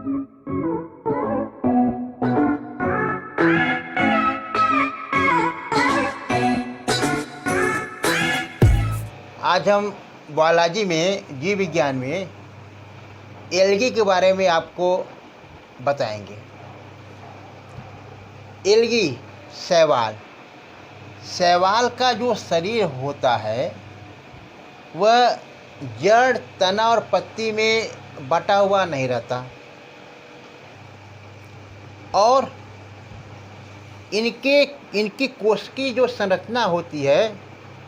आज हम बायोलॉजी में, जीव विज्ञान में एल्गी के बारे में आपको बताएंगे। एल्गी शैवाल, शैवाल का जो शरीर होता है वह जड़, तना और पत्ती में बटा हुआ नहीं रहता और इनकी कोशिकीय जो संरचना होती है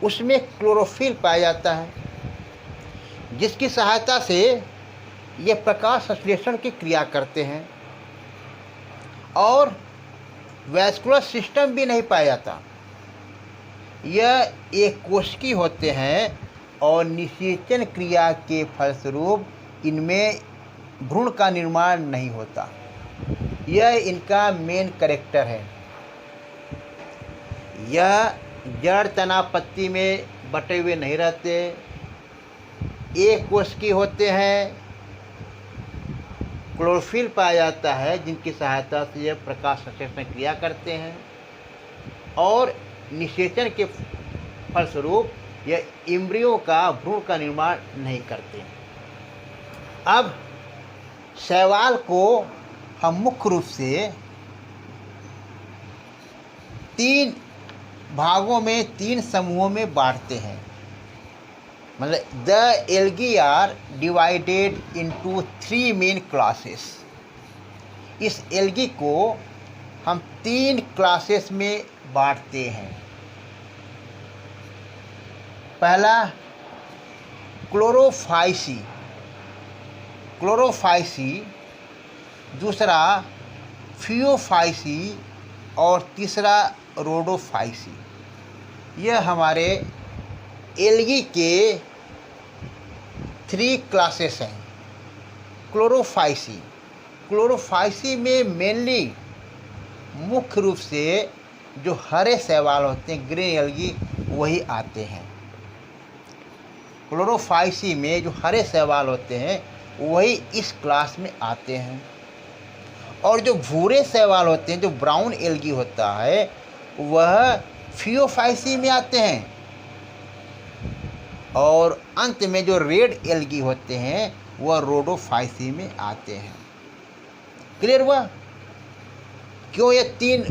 उसमें क्लोरोफिल पाया जाता है, जिसकी सहायता से ये प्रकाश संश्लेषण की क्रिया करते हैं और वैस्कुलर सिस्टम भी नहीं पाया जाता। यह एक कोशिकीय होते हैं और निषेचन क्रिया के फलस्वरूप इनमें भ्रूण का निर्माण नहीं होता। यह इनका मेन कैरेक्टर है। यह जड़, तना, पत्ती में बटे हुए नहीं रहते, एक कोशिकीय होते हैं, क्लोरोफिल पाया जाता है जिनकी सहायता से यह प्रकाश संश्लेषण क्रिया करते हैं और निषेचन के फलस्वरूप यह इम्ब्रियो का, भ्रूण का निर्माण नहीं करते। अब शैवाल को हम मुख्य रूप से 3 भागों में, 3 समूहों में बांटते हैं। मतलब the algae are divided into 3 main classes. इस एल्गी को हम 3 क्लासेस में बांटते हैं। पहला क्लोरोफाइसी, दूसरा फियोफाइसी और तीसरा रोडोफाइसी। यह हमारे एल्गी के 3 क्लासेस हैं। क्लोरोफाइसी में मेनली मुख्य रूप से जो हरे शैवाल होते हैं, ग्रीन एल्गी, वही आते हैं। क्लोरोफाइसी में जो हरे शैवाल होते हैं वही इस क्लास में आते हैं और जो भूरे शैवाल होते हैं, जो ब्राउन एल्गी होता है, वह फियोफाइसी में आते हैं और अंत में जो रेड एल्गी होते हैं वह रोडोफाइसी में आते हैं। क्लियर हुआ? क्यों ये 3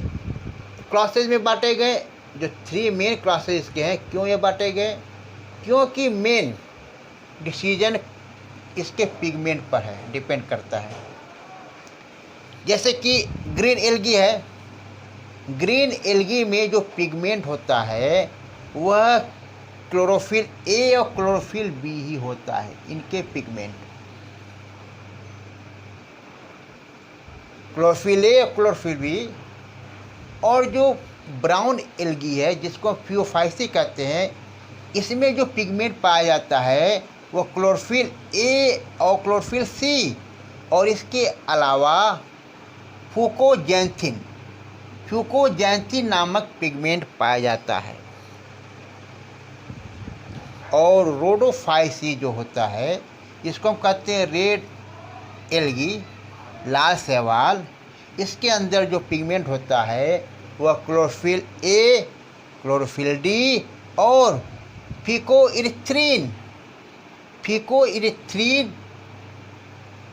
क्लासेस में बांटे गए? जो 3 मेन क्लासेस के हैं, क्यों ये बांटे गए? क्योंकि मेन डिसीजन इसके पिगमेंट पर है, डिपेंड करता है। जैसे कि ग्रीन एल्गी है, ग्रीन एल्गी में जो पिगमेंट होता है वह क्लोरोफिल ए और क्लोरोफिल बी ही होता है। इनके पिगमेंट क्लोरोफिल ए और क्लोरोफिल बी। और जो ब्राउन एल्गी है, जिसको फियोफाइसी कहते हैं, इसमें जो पिगमेंट पाया जाता है वो क्लोरोफिल ए और क्लोरोफिल सी और इसके अलावा फ्यूकोजैंथिन नामक पिगमेंट पाया जाता है। और रोडोफाइसी जो होता है, इसको हम कहते हैं रेड एल्गी, लाल शैवाल, इसके अंदर जो पिगमेंट होता है वह क्लोरोफिल ए, क्लोरोफिल डी और फिकोइरिथ्रिन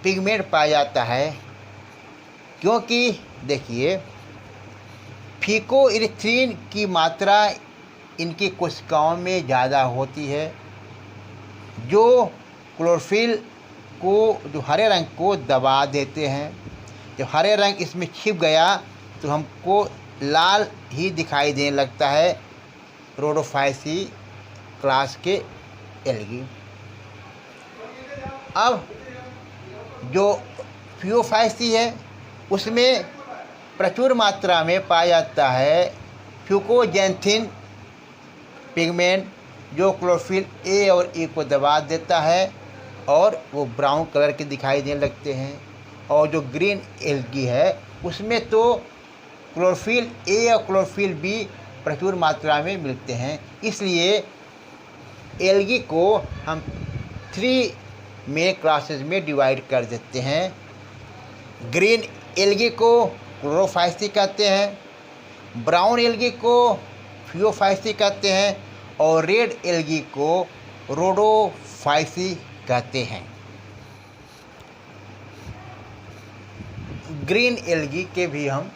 पिगमेंट पाया जाता है। क्योंकि देखिए, फिकोइरिथ्रिन की मात्रा इनकी कोशिकाओं में ज़्यादा होती है, जो क्लोरोफिल को, जो हरे रंग को दबा देते हैं। जब हरे रंग इसमें छिप गया तो हमको लाल ही दिखाई देने लगता है रोडोफाइसी क्लास के एल्गी। अब जो फियोफाइसी है उसमें प्रचुर मात्रा में पाया जाता है फ्यूकोजैंथिन पिगमेंट, जो क्लोरोफिल ए और ई को दबा देता है और वो ब्राउन कलर के दिखाई देने लगते हैं। और जो ग्रीन एल्गी है उसमें तो क्लोरोफिल ए और क्लोरोफिल बी प्रचुर मात्रा में मिलते हैं। इसलिए एल्गी को हम 3 मेन क्लासेस में डिवाइड कर देते हैं। ग्रीन एल्गी को क्लोरोफाइसी कहते हैं, ब्राउन एल्गी को फियोफाइसी कहते हैं और रेड एल्गी को रोडोफाइसी कहते हैं। ग्रीन एल्गी के भी हम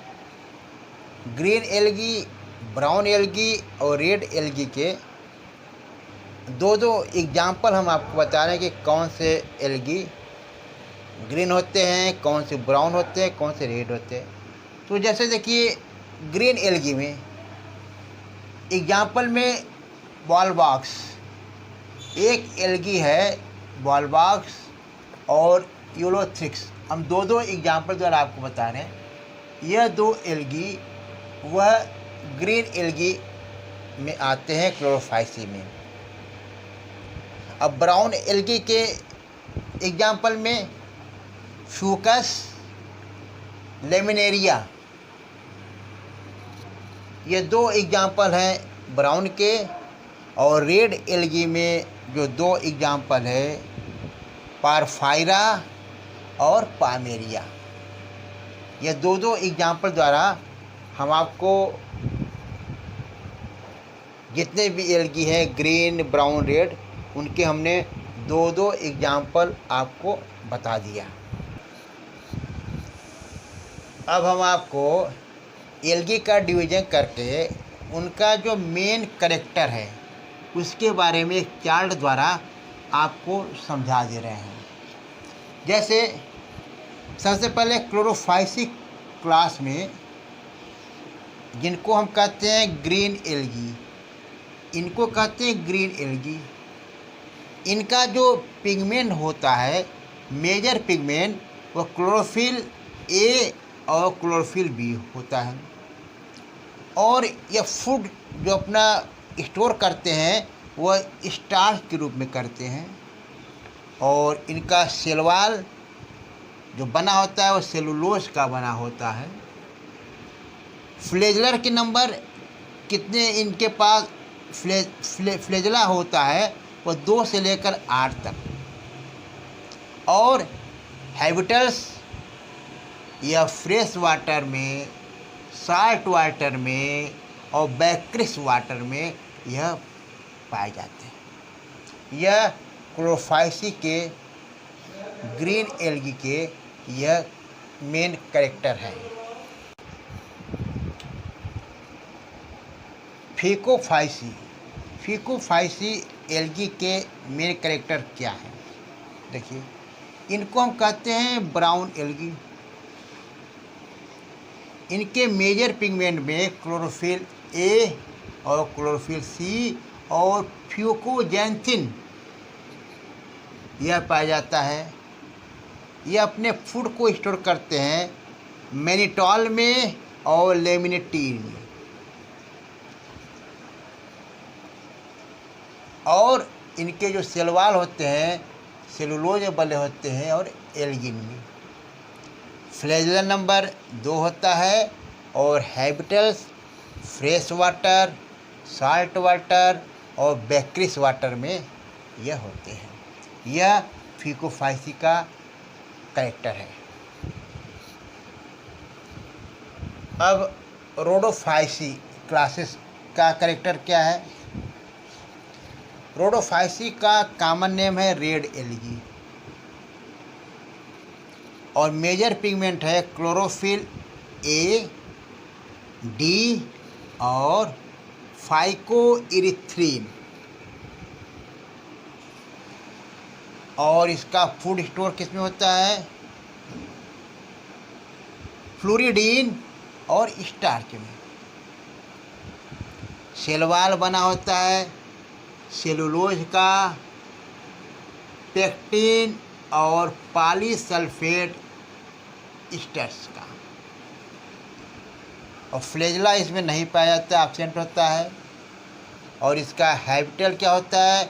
ग्रीन एल्गी, ब्राउन एल्गी और रेड एल्गी के दो एग्जाम्पल हम आपको बता रहे हैं कि कौन से एल्गी ग्रीन होते हैं, कौन से ब्राउन होते हैं, कौन से रेड होते हैं। तो जैसे देखिए ग्रीन एल्गी में एग्जाम्पल में बॉलबॉक्स, एक एल्गी है बॉलबॉक्स और यूलोथ्रिक्स, हम दो एग्जाम्पल द्वारा आपको बता रहे हैं। यह दो एल्गी वह ग्रीन एल्गी में आते हैं क्लोरोफाइसी में। अब ब्राउन एल्गी के एग्जाम्पल में फ्यूकस लेमिनेरिया, ये दो एग्जाम्पल हैं ब्राउन के। और रेड एल्गी में जो दो एग्जाम्पल है पारफायरा और पामेरिया। ये दो एग्जाम्पल द्वारा हम आपको जितने भी एल्गी हैं ग्रीन, ब्राउन, रेड, उनके हमने दो एग्जाम्पल आपको बता दिया। अब हम आपको एल्गी का डिवीज़न करके उनका जो मेन कैरेक्टर है उसके बारे में एक चार्ट द्वारा आपको समझा दे रहे हैं। जैसे सबसे पहले क्लोरोफाइसी क्लास में जिनको हम कहते हैं ग्रीन एल्गी, इनको कहते हैं ग्रीन एल्गी। इनका जो पिगमेंट होता है, मेजर पिगमेंट, वो क्लोरोफिल ए और क्लोरोफिल बी होता है। और यह फूड जो अपना स्टोर करते हैं वह स्टार्च के रूप में करते हैं। और इनका सेल वॉल जो बना होता है वो सेलुलोज का बना होता है। फ्लेजलर के नंबर कितने इनके पास फ्लेजला होता है वो 2 से लेकर 8 तक। और हैबिटल्स या फ्रेश वाटर में, साल्ट वाटर में और बैक्रिस वाटर में यह पाए जाते हैं। यह क्लोरोफाइसी के ग्रीन एल्गी के यह मेन कैरेक्टर है। फिकोफाइसी एल्गी के मेन कैरेक्टर क्या है? देखिए, इनको हम कहते हैं ब्राउन एल्गी। इनके मेजर पिगमेंट में क्लोरोफिल ए और क्लोरोफिल सी और फ्यूकोजैंथिन यह पाया जाता है। यह अपने फूड को स्टोर करते हैं मैनिटॉल में और लेमिनेटिन में। और इनके जो सेल वॉल होते हैं सेलुलोज बने होते हैं और एल्गिन में। फ्लेजलर नंबर 2 होता है और हैबिटल्स फ्रेश वाटर, साल्ट वाटर और बैक्रिस वाटर में यह होते हैं। यह फिकोफाइसी का कैरेक्टर है। अब रोडोफाइसी क्लासेस का कैरेक्टर क्या है? रोडोफाइसी का कॉमन नेम है रेड एल्गी और मेजर पिगमेंट है क्लोरोफिल ए, डी और फाइकोइरिथ्रिन। और इसका फूड स्टोर किस में होता है? फ्लोरिडीन और स्टार्च में। सेल वॉल बना होता है सेलुलोज का, पेक्टिन और पॉलीसल्फेट स्टर्स का। और फ्लेजला इसमें नहीं पाया जाता, एब्सेंट होता है। और इसका हैबिटल क्या होता है?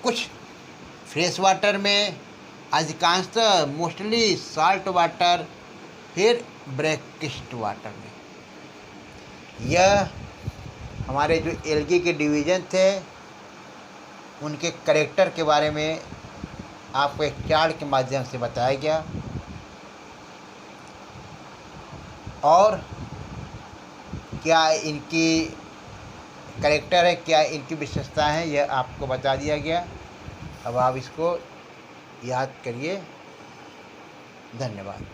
कुछ फ्रेश वाटर में, अधिकांशतः मोस्टली साल्ट वाटर, फिर ब्रैकिस्ट वाटर में। यह हमारे जो एल्गी के डिवीज़न थे उनके कैरेक्टर के बारे में आपको एक चार्ट के माध्यम से बताया गया और क्या इनकी कैरेक्टर है, क्या इनकी विशेषताएं हैं, यह आपको बता दिया गया। अब आप इसको याद करिए। धन्यवाद।